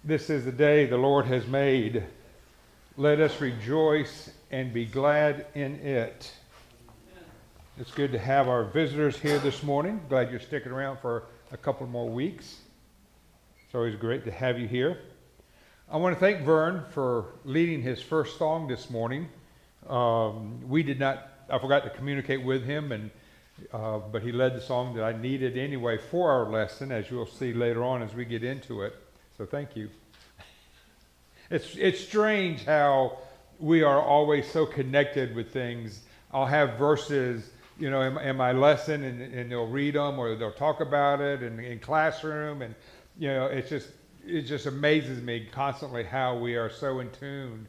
This is the day the Lord has made. Let us rejoice and be glad in it. It's good to have our visitors here this morning. Glad you're sticking around for a couple more weeks. It's always great to have you here. I want to thank Vern for leading his first song this morning. I forgot to communicate with him, but he led the song that I needed anyway for our lesson, as you'll see later on as we get into it. So thank you. It's strange how we are always so connected with things. I'll have verses, in my lesson, and they'll read them or they'll talk about it in classroom, and it just amazes me constantly how we are so in tune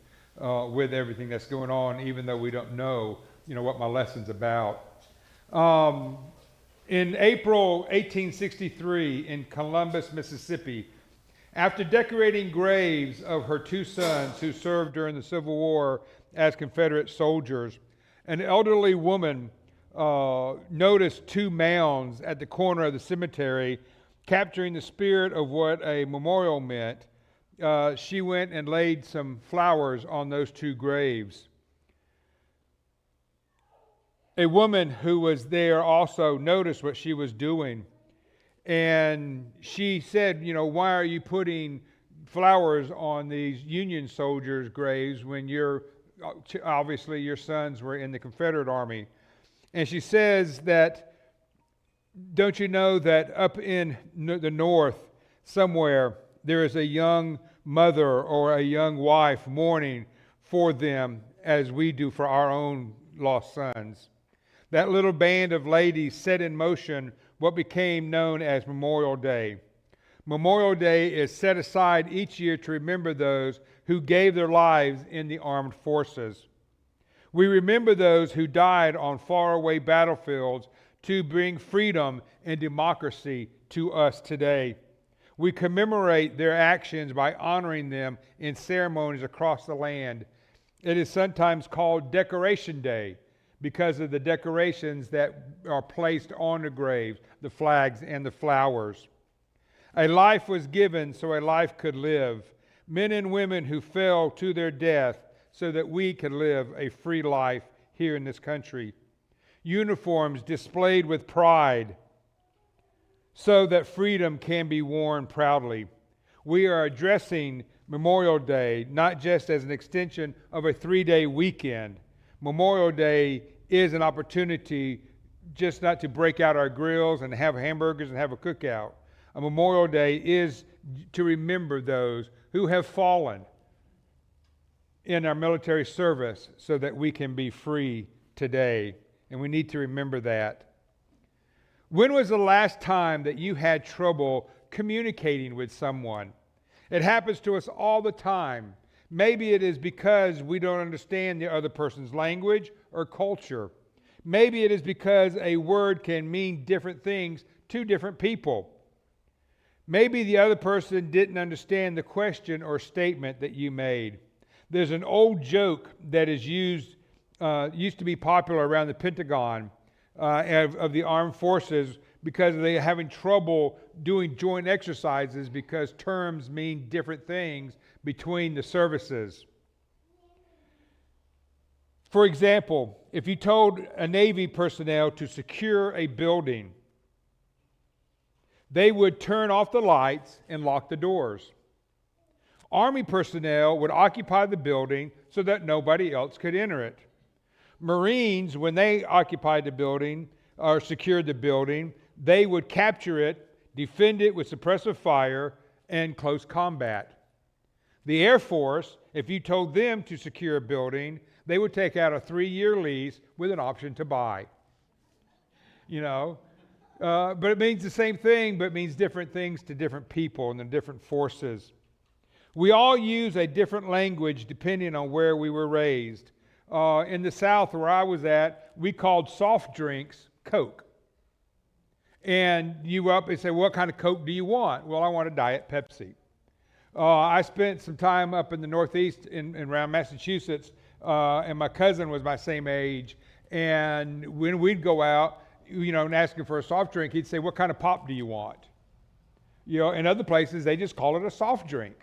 with everything that's going on, even though we don't know, what my lesson's about. In April 1863, in Columbus, Mississippi, after decorating graves of her two sons who served during the Civil War as Confederate soldiers, an elderly woman noticed two mounds at the corner of the cemetery, capturing the spirit of what a memorial meant. She went and laid some flowers on those two graves. A woman who was there also noticed what she was doing. And she said, why are you putting flowers on these Union soldiers' graves when obviously your sons were in the Confederate Army? And she says that, don't you know that up in the north somewhere there is a young mother or a young wife mourning for them as we do for our own lost sons? That little band of ladies set in motion what became known as Memorial Day. Memorial Day is set aside each year to remember those who gave their lives in the armed forces. We remember those who died on faraway battlefields to bring freedom and democracy to us today. We commemorate their actions by honoring them in ceremonies across the land. It is sometimes called Decoration Day, because of the decorations that are placed on the graves, the flags and the flowers. A life was given so a life could live. Men and women who fell to their death so that we could live a free life here in this country. Uniforms displayed with pride so that freedom can be worn proudly. We are addressing Memorial Day not just as an extension of a 3-day weekend. Memorial Day is an opportunity just not to break out our grills and have hamburgers and have a cookout. A Memorial Day is to remember those who have fallen in our military service so that we can be free today. And we need to remember that. When was the last time that you had trouble communicating with someone? It happens to us all the time. Maybe it is because we don't understand the other person's language or culture. Maybe it is because a word can mean different things to different people. Maybe the other person didn't understand the question or statement that you made. There's an old joke that is used to be popular around the Pentagon of the armed forces because they're having trouble doing joint exercises because terms mean different things between the services. For example, if you told a Navy personnel to secure a building, they would turn off the lights and lock the doors. Army personnel would occupy the building so that nobody else could enter it. Marines, when they occupied the building or secured the building, they would capture it, defend it with suppressive fire, and close combat. The Air Force, if you told them to secure a building, they would take out a 3-year lease with an option to buy. But it means the same thing, but it means different things to different people and the different forces. We all use a different language depending on where we were raised. In the South, where I was at, we called soft drinks Coke. And you up and say, what kind of Coke do you want? Well, I want a Diet Pepsi. I spent some time up in the Northeast around Massachusetts, and my cousin was my same age. And when we'd go out, and ask him for a soft drink, he'd say, what kind of pop do you want? In other places, they just call it a soft drink.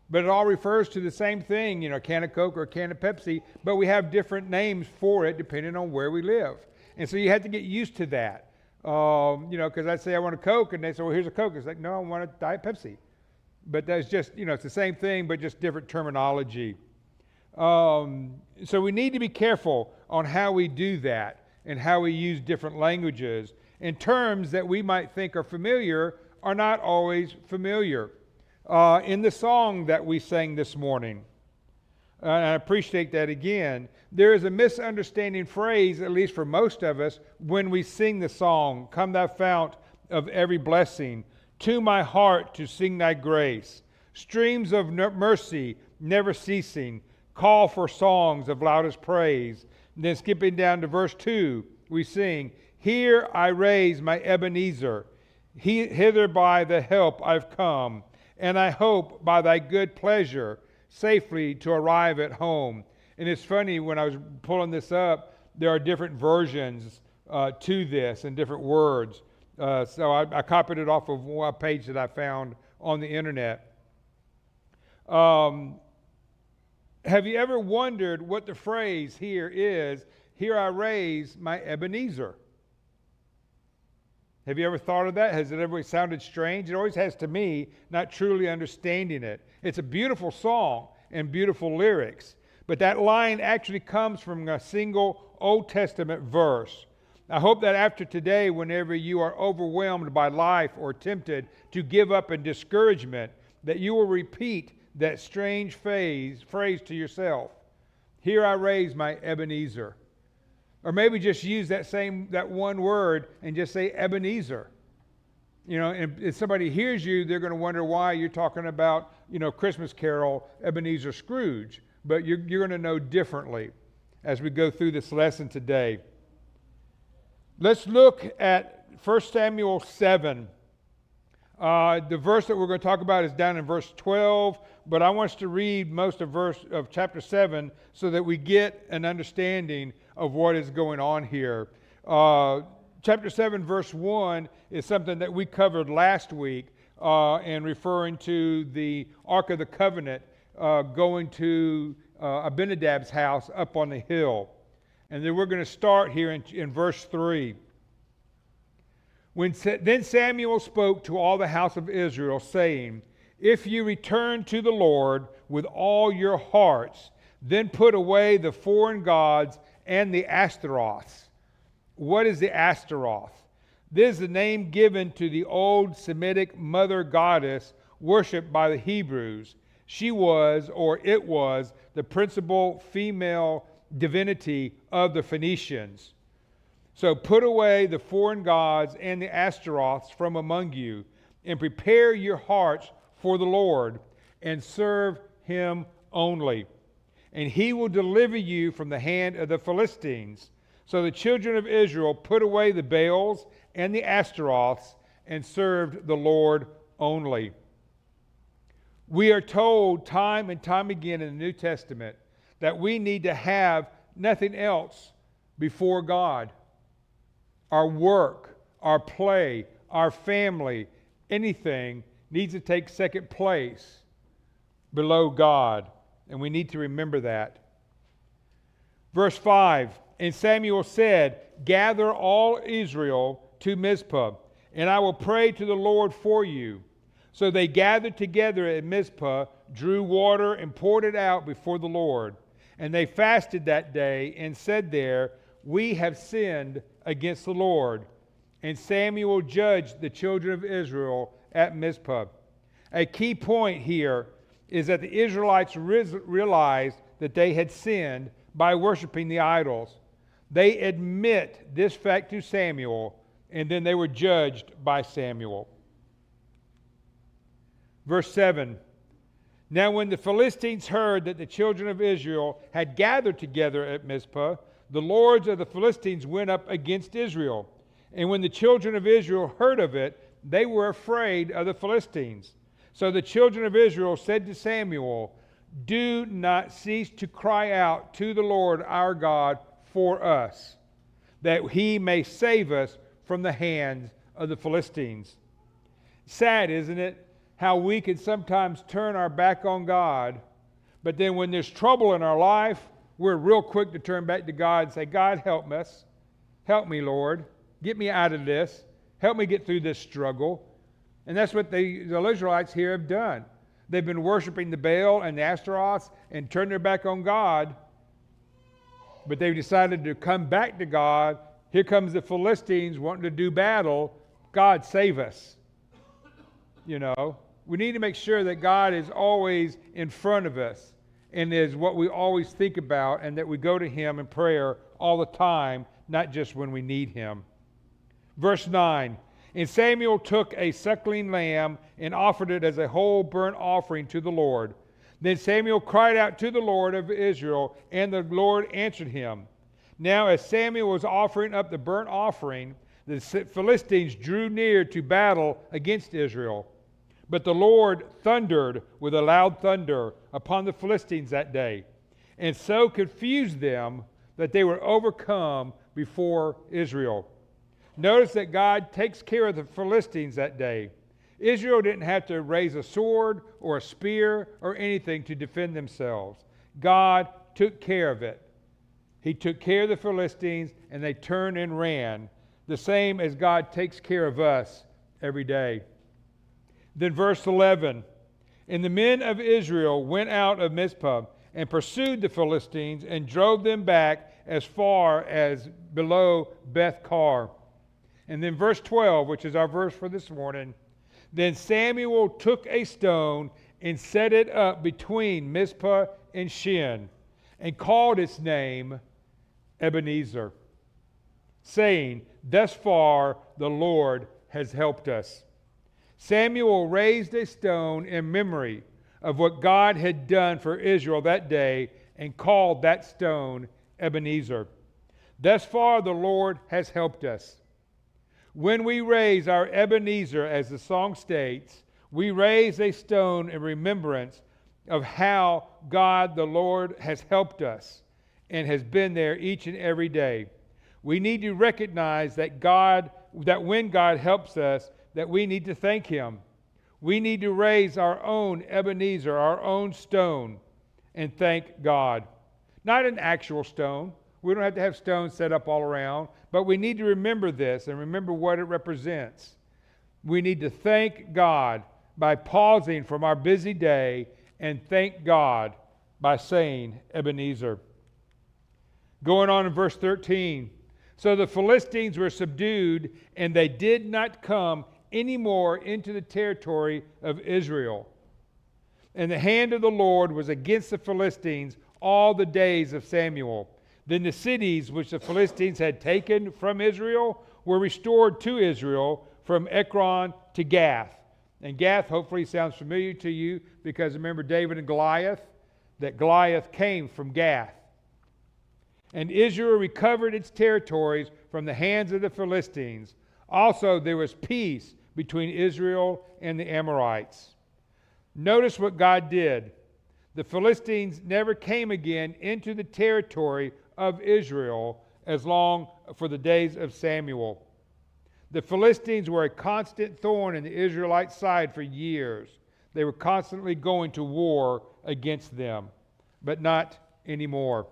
but it all refers to the same thing, a can of Coke or a can of Pepsi, but we have different names for it depending on where we live. And so you have to get used to that. Because I say I want a Coke, and they say, well, here's a Coke. It's like, no, I want a Diet Pepsi. But that's just, it's the same thing, but just different terminology. So we need to be careful on how we do that and how we use different languages. And terms that we might think are familiar are not always familiar. In the song that we sang this morning, and I appreciate that again, there is a misunderstanding phrase, at least for most of us, when we sing the song, "Come thou fount of every blessing, to my heart to sing thy grace. Streams of mercy never ceasing, call for songs of loudest praise." And then skipping down to verse 2, we sing, "Here I raise my Ebenezer, hither by the help I've come, and I hope by thy good pleasure safely to arrive at home." And it's funny, when I was pulling this up, there are different versions to this and different words. So I copied it off of a page that I found on the internet. Have you ever wondered what the phrase here is, "Here I raise my Ebenezer"? Have you ever thought of that? Has it ever sounded strange? It always has to me, not truly understanding it. It's a beautiful song and beautiful lyrics, but that line actually comes from a single Old Testament verse. I hope that after today, whenever you are overwhelmed by life or tempted to give up in discouragement, that you will repeat that strange phrase to yourself. "Here I raise my Ebenezer." Or maybe just use that one word and just say Ebenezer. And if somebody hears you, they're going to wonder why you're talking about, Christmas Carol, Ebenezer Scrooge. But you're going to know differently as we go through this lesson today. Let's look at 1 Samuel 7. The verse that we're going to talk about is down in verse 12, but I want us to read most of chapter 7 so that we get an understanding of what is going on here. Chapter 7, verse 1 is something that we covered last week, and referring to the Ark of the Covenant going to Abinadab's house up on the hill. And then we're going to start here in verse 3. Then Samuel spoke to all the house of Israel, saying, "If you return to the Lord with all your hearts, then put away the foreign gods and the Ashtaroths." What is the Ashtaroth? This is the name given to the old Semitic mother goddess worshipped by the Hebrews. She was, or it was, the principal female divinity of the Phoenicians. So put away the foreign gods and the Ashtaroths from among you, and prepare your hearts for the Lord, and serve him only. And he will deliver you from the hand of the Philistines. So the children of Israel put away the Baals and the Ashtaroths, and served the Lord only. We are told time and time again in the New Testament that we need to have nothing else before God. Our work, our play, our family, anything needs to take second place below God. And we need to remember that. Verse 5, "And Samuel said, Gather all Israel to Mizpah, and I will pray to the Lord for you. So they gathered together at Mizpah, drew water, and poured it out before the Lord. And they fasted that day, and said there, We have sinned against the Lord. And Samuel judged the children of Israel at Mizpah." A key point here is that the Israelites realized that they had sinned by worshiping the idols. They admit this fact to Samuel, and then they were judged by Samuel. Verse 7, "Now when the Philistines heard that the children of Israel had gathered together at Mizpah, the lords of the Philistines went up against Israel. And when the children of Israel heard of it, they were afraid of the Philistines. So the children of Israel said to Samuel, Do not cease to cry out to the Lord our God for us, that he may save us from the hands of the Philistines." Sad, isn't it? how we can sometimes turn our back on God, but then when there's trouble in our life, we're real quick to turn back to God and say, God, help us. Help me, Lord. Get me out of this. Help me get through this struggle. And that's what the Israelites here have done. They've been worshiping the Baal and the Ashtaroth and turned their back on God, but they've decided to come back to God. Here comes the Philistines wanting to do battle. God, save us. You know, we need to make sure that God is always in front of us and is what we always think about, and that we go to Him in prayer all the time, not just when we need Him. Verse 9, and Samuel took a suckling lamb and offered it as a whole burnt offering to the Lord. Then Samuel cried out to the Lord of Israel, and the Lord answered him. Now as Samuel was offering up the burnt offering, the Philistines drew near to battle against Israel. But the Lord thundered with a loud thunder upon the Philistines that day, and so confused them that they were overcome before Israel. Notice that God takes care of the Philistines that day. Israel didn't have to raise a sword or a spear or anything to defend themselves. God took care of it. He took care of the Philistines, and they turned and ran, the same as God takes care of us every day. Then verse 11, and the men of Israel went out of Mizpah and pursued the Philistines and drove them back as far as below Beth-Kar. And then verse 12, which is our verse for this morning, then Samuel took a stone and set it up between Mizpah and Shin, and called its name Ebenezer, saying, thus far the Lord has helped us. Samuel raised a stone in memory of what God had done for Israel that day, and called that stone Ebenezer. Thus far the Lord has helped us. When we raise our Ebenezer, as the song states, we raise a stone in remembrance of how God the Lord has helped us and has been there each and every day. We need to recognize that when God helps us, that we need to thank Him. We need to raise our own Ebenezer, our own stone, and thank God. Not an actual stone. We don't have to have stones set up all around, but we need to remember this and remember what it represents. We need to thank God by pausing from our busy day and thank God by saying Ebenezer. Going on in verse 13. So the Philistines were subdued, and they did not come any more into the territory of Israel. And the hand of the Lord was against the Philistines all the days of Samuel. Then the cities which the Philistines had taken from Israel were restored to Israel, from Ekron to Gath. And Gath hopefully sounds familiar to you, because remember David and Goliath? That Goliath came from Gath. And Israel recovered its territories from the hands of the Philistines. Also there was peace between Israel and the Amorites. Notice what God did. The Philistines never came again into the territory of Israel as long for the days of Samuel. The Philistines were a constant thorn in the Israelite side for years. They were constantly going to war against them, but not anymore.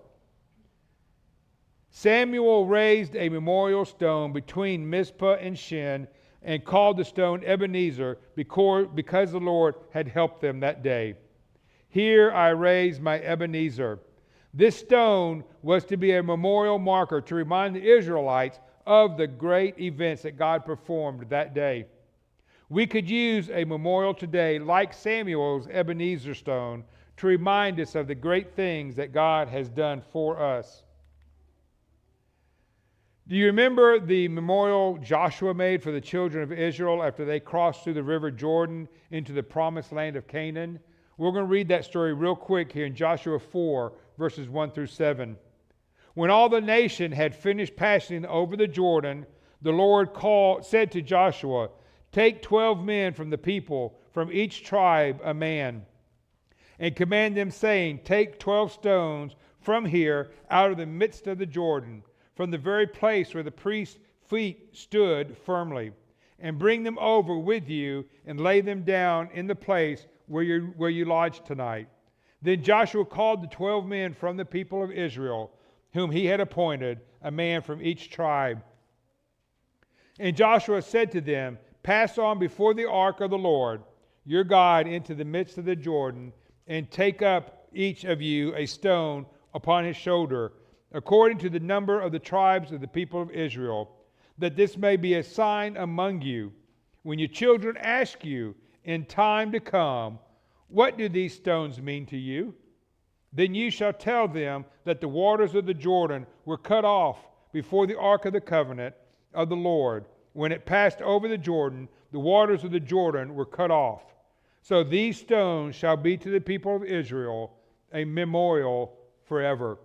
Samuel raised a memorial stone between Mizpah and Shin, and called the stone Ebenezer, because the Lord had helped them that day. Here I raise my Ebenezer. This stone was to be a memorial marker to remind the Israelites of the great events that God performed that day. We could use a memorial today like Samuel's Ebenezer stone to remind us of the great things that God has done for us. Do you remember the memorial Joshua made for the children of Israel after they crossed through the river Jordan into the promised land of Canaan? We're going to read that story real quick here in Joshua 4, verses 1 through 7. When all the nation had finished passing over the Jordan, the Lord said to Joshua, "Take 12 men from the people, from each tribe a man, and command them, saying, Take 12 stones from here out of the midst of the Jordan, from the very place where the priest's feet stood firmly, and bring them over with you and lay them down in the place where you lodge tonight." Then Joshua called the 12 men from the people of Israel, whom he had appointed, a man from each tribe. And Joshua said to them, "Pass on before the ark of the Lord, your God, into the midst of the Jordan, and take up each of you a stone upon his shoulder, according to the number of the tribes of the people of Israel, that this may be a sign among you. When your children ask you in time to come, 'What do these stones mean to you?' then you shall tell them that the waters of the Jordan were cut off before the ark of the covenant of the Lord. When it passed over the Jordan, the waters of the Jordan were cut off. So these stones shall be to the people of Israel a memorial forever."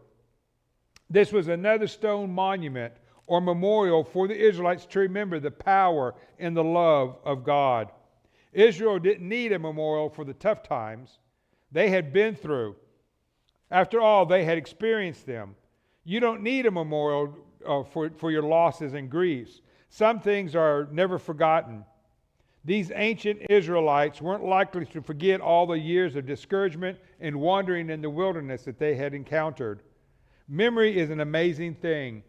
This was another stone monument or memorial for the Israelites to remember the power and the love of God. Israel didn't need a memorial for the tough times they had been through. After all, they had experienced them. You don't need a memorial for your losses and griefs. Some things are never forgotten. These ancient Israelites weren't likely to forget all the years of discouragement and wandering in the wilderness that they had encountered. Memory is an amazing thing.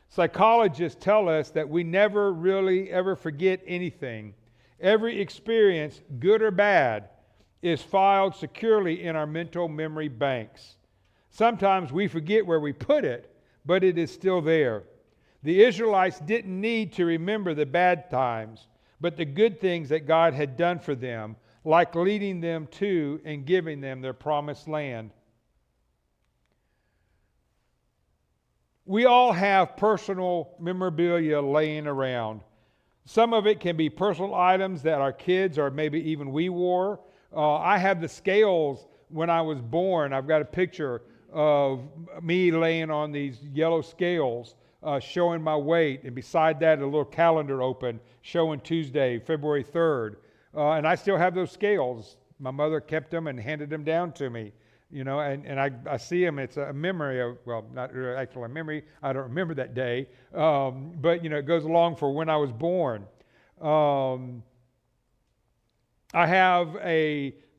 Psychologists tell us that we never really ever forget anything. Every experience, good or bad, is filed securely in our mental memory banks. Sometimes we forget where we put it, but it is still there. The Israelites didn't need to remember the bad times, but the good things that God had done for them, like leading them to and giving them their promised land. We all have personal memorabilia laying around. Some of it can be personal items that our kids or maybe even we wore. I have the scales when I was born. I've got a picture of me laying on these yellow scales showing my weight. And beside that, a little calendar open showing Tuesday, February 3rd. And I still have those scales. My mother kept them and handed them down to me. You know, and I see them. It's a memory of, well, not really actually a memory. I don't remember that day. But, you know, it goes along for when I was born. I have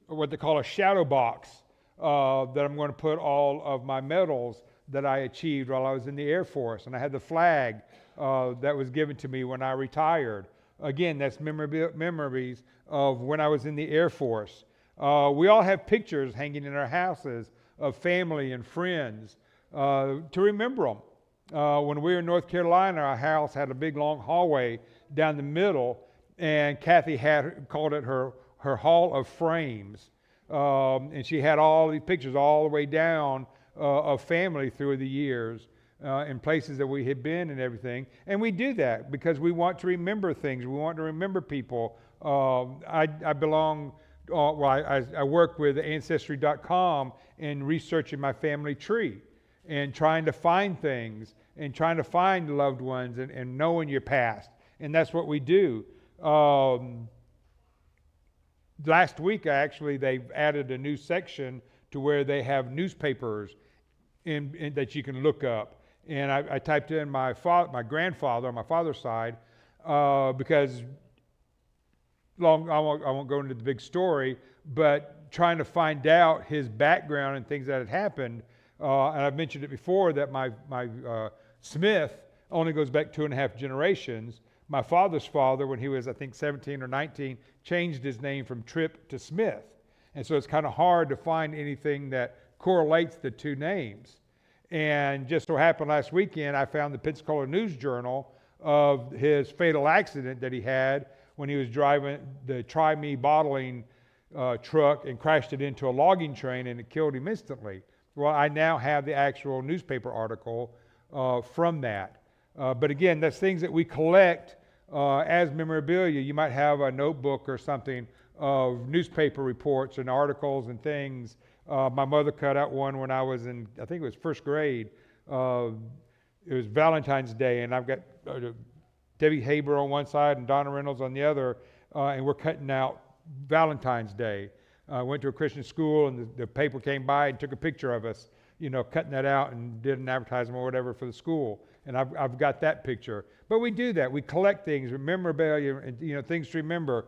what they call a shadow box that I'm going to put all of my medals that I achieved while I was in the Air Force. And I had the flag that was given to me when I retired. Again, that's memories of when I was in the Air Force. We all have pictures hanging in our houses of family and friends to remember them. When we were in North Carolina, our house had a big long hallway down the middle, and Kathy called it her hall of frames. And she had all these pictures all the way down of family through the years in places that we had been and everything. And we do that because we want to remember things. We want to remember people. I work with Ancestry.com and researching my family tree and trying to find things and trying to find loved ones and knowing your past. And that's what we do. Last week, they've added a new section to where they have newspapers in that you can look up. And I typed in my grandfather on my father's side because I won't go into the big story, but trying to find out his background and things that had happened. And I've mentioned it before that my Smith only goes back 2.5 generations. My father's father, when he was, I think, 17 or 19, changed his name from Tripp to Smith. And so it's kind of hard to find anything that correlates the two names. And just so happened last weekend, I found the Pensacola News Journal of his fatal accident that he had when he was driving the Try Me bottling truck and crashed it into a logging train, and it killed him instantly. Well, I now have the actual newspaper article from that. But again, that's things that we collect as memorabilia. You might have a notebook or something of newspaper reports and articles and things. My mother cut out one when I was in, I think it was first grade. It was Valentine's Day, and I've got Debbie Haber on one side and Donna Reynolds on the other, and we're cutting out Valentine's Day. I went to a Christian school, and the paper came by and took a picture of us cutting that out and did an advertisement or whatever for the school. And I've got that picture. But we do that. We collect things, memorabilia, and things to remember.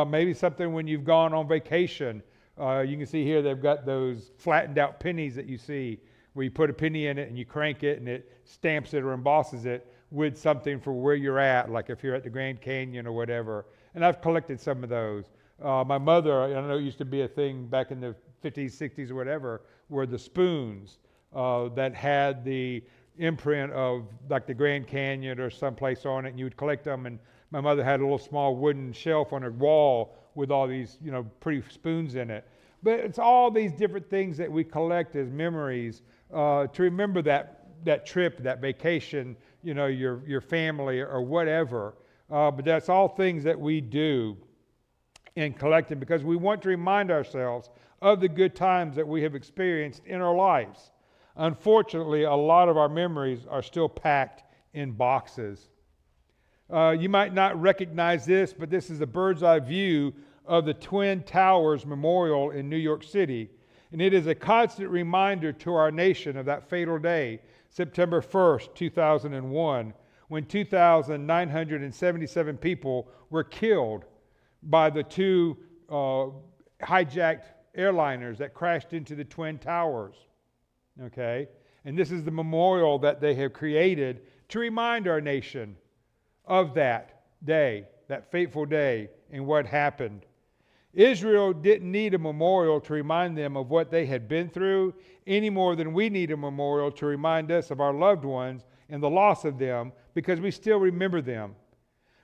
Maybe something when you've gone on vacation. You can see here they've got those flattened out pennies that you see, where you put a penny in it and you crank it and it stamps it or embosses it with something for where you're at, like if you're at the Grand Canyon or whatever. And I've collected some of those. My mother, I know it used to be a thing back in the 50s, 60s or whatever, were the spoons that had the imprint of like the Grand Canyon or someplace on it, and you would collect them. And my mother had a little small wooden shelf on her wall with all these, pretty spoons in it. But it's all these different things that we collect as memories to remember that trip, that vacation, your family or whatever. But that's all things that we do in collecting because we want to remind ourselves of the good times that we have experienced in our lives. Unfortunately, a lot of our memories are still packed in boxes. You might not recognize this, but this is a bird's eye view of the Twin Towers Memorial in New York City. And it is a constant reminder to our nation of that fatal day, September 1st, 2001, when 2,977 people were killed by the two hijacked airliners that crashed into the Twin Towers. Okay? And this is the memorial that they have created to remind our nation of that day, that fateful day, and what happened. Israel didn't need a memorial to remind them of what they had been through any more than we need a memorial to remind us of our loved ones and the loss of them, because we still remember them.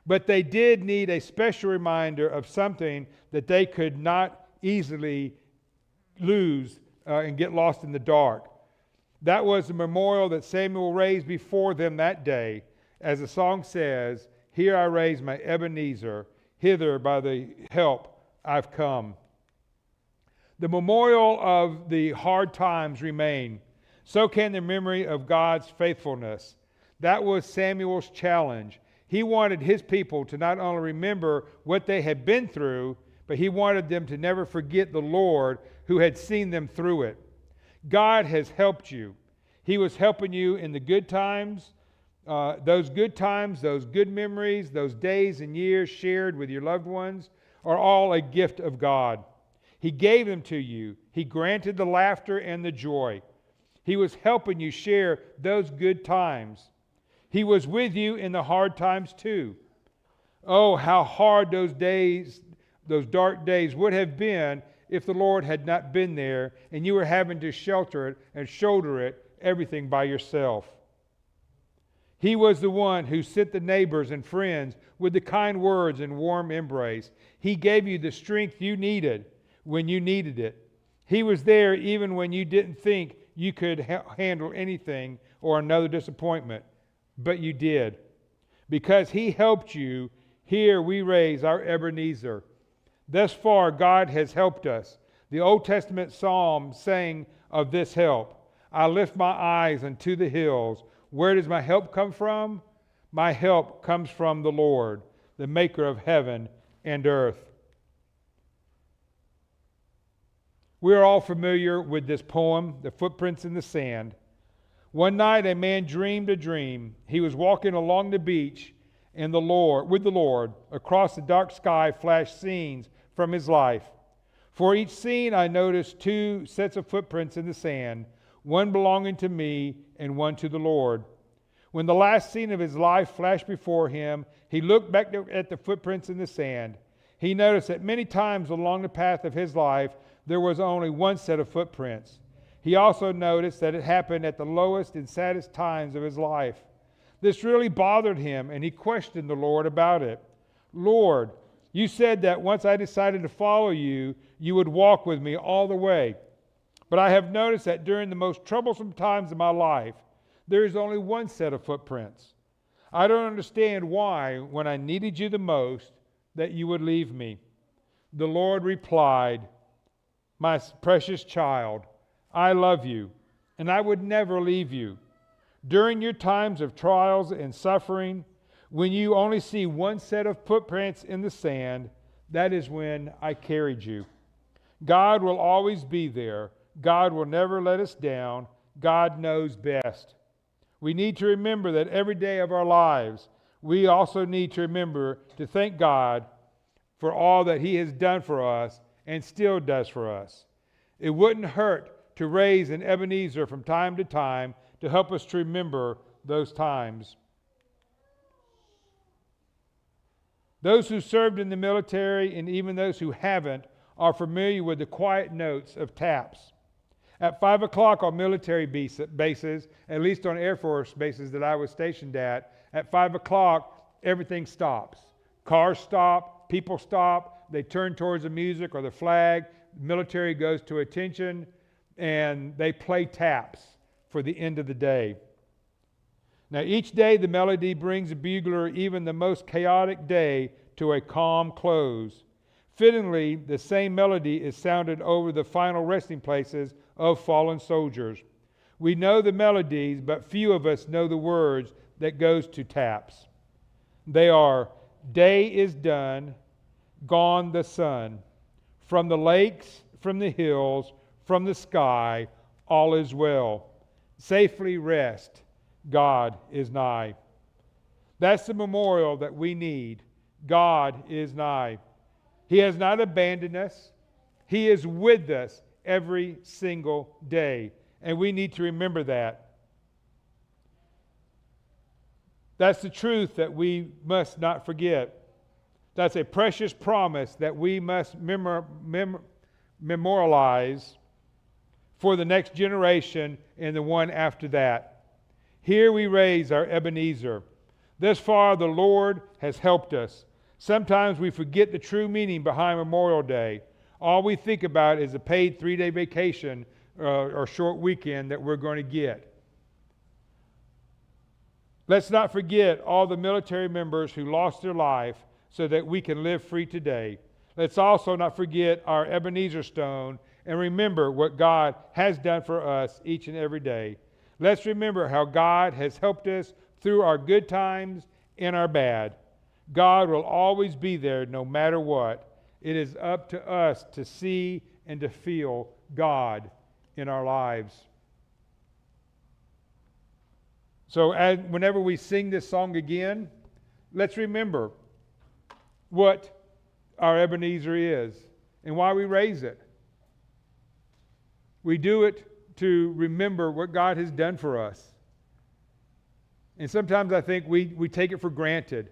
But they did need a special reminder of something that they could not easily lose and get lost in the dark. That was the memorial that Samuel raised before them that day. As the song says, "Here I raise my Ebenezer, hither by the help I've come." The memorial of the hard times remain. So can the memory of God's faithfulness. That was Samuel's challenge. He wanted his people to not only remember what they had been through, but he wanted them to never forget the Lord who had seen them through it. God has helped you. He was helping you in the good times. Those good memories, those days and years shared with your loved ones are all a gift of God. He gave them to you. He granted the laughter and the joy. He was helping you share those good times. He was with you in the hard times too. Oh, how hard those days, those dark days would have been if the Lord had not been there and you were having to shelter it and shoulder it, everything by yourself. He was the one who sent the neighbors and friends with the kind words and warm embrace. He gave you the strength you needed when you needed it. He was there even when you didn't think you could handle anything or another disappointment, but you did. Because He helped you, here we raise our Ebenezer. Thus far, God has helped us. The Old Testament psalm sang of this help. I lift my eyes unto the hills. Where does my help come from? My help comes from the Lord, the maker of heaven and earth. We are all familiar with this poem, The Footprints in the Sand. One night a man dreamed a dream. He was walking along the beach with the Lord. Across the dark sky flashed scenes from his life. For each scene I noticed two sets of footprints in the sand, one belonging to me and one to the Lord. When the last scene of his life flashed before him, he looked back at the footprints in the sand. He noticed that many times along the path of his life, there was only one set of footprints. He also noticed that it happened at the lowest and saddest times of his life. This really bothered him, and he questioned the Lord about it. Lord, you said that once I decided to follow you, you would walk with me all the way. But I have noticed that during the most troublesome times of my life, there is only one set of footprints. I don't understand why, when I needed you the most, that you would leave me. The Lord replied, my precious child, I love you, and I would never leave you. During your times of trials and suffering, when you only see one set of footprints in the sand, that is when I carried you. God will always be there. God will never let us down. God knows best. We need to remember that every day of our lives, we also need to remember to thank God for all that He has done for us and still does for us. It wouldn't hurt to raise an Ebenezer from time to time to help us to remember those times. Those who served in the military and even those who haven't are familiar with the quiet notes of taps. At 5 o'clock on military bases, at least on Air Force bases that I was stationed at 5 o'clock, everything stops. Cars stop, people stop, they turn towards the music or the flag, the military goes to attention, and they play taps for the end of the day. Now, each day the melody brings a bugler even the most chaotic day to a calm close. Fittingly, the same melody is sounded over the final resting places of fallen soldiers. We know the melodies, but few of us know the words that goes to taps. They are, "Day is done, gone the sun. From the lakes, from the hills, from the sky, all is well. Safely rest. God is nigh." That's the memorial that we need. God is nigh. He has not abandoned us. He is with us every single day. And we need to remember that. That's the truth that we must not forget. That's a precious promise that we must memorialize for the next generation and the one after that. Here we raise our Ebenezer. Thus far, the Lord has helped us. Sometimes we forget the true meaning behind Memorial Day. All we think about is a paid 3-day vacation or short weekend that we're going to get. Let's not forget all the military members who lost their life so that we can live free today. Let's also not forget our Ebenezer stone and remember what God has done for us each and every day. Let's remember how God has helped us through our good times and our bad. God will always be there no matter what. It is up to us to see and to feel God in our lives. So whenever we sing this song again, let's remember what our Ebenezer is and why we raise it. We do it to remember what God has done for us. And sometimes I think we take it for granted,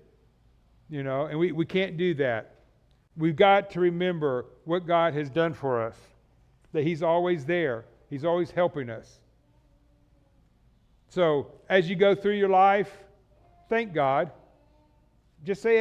and we can't do that. We've got to remember what God has done for us, that He's always there. He's always helping us. So as you go through your life, thank God. Just say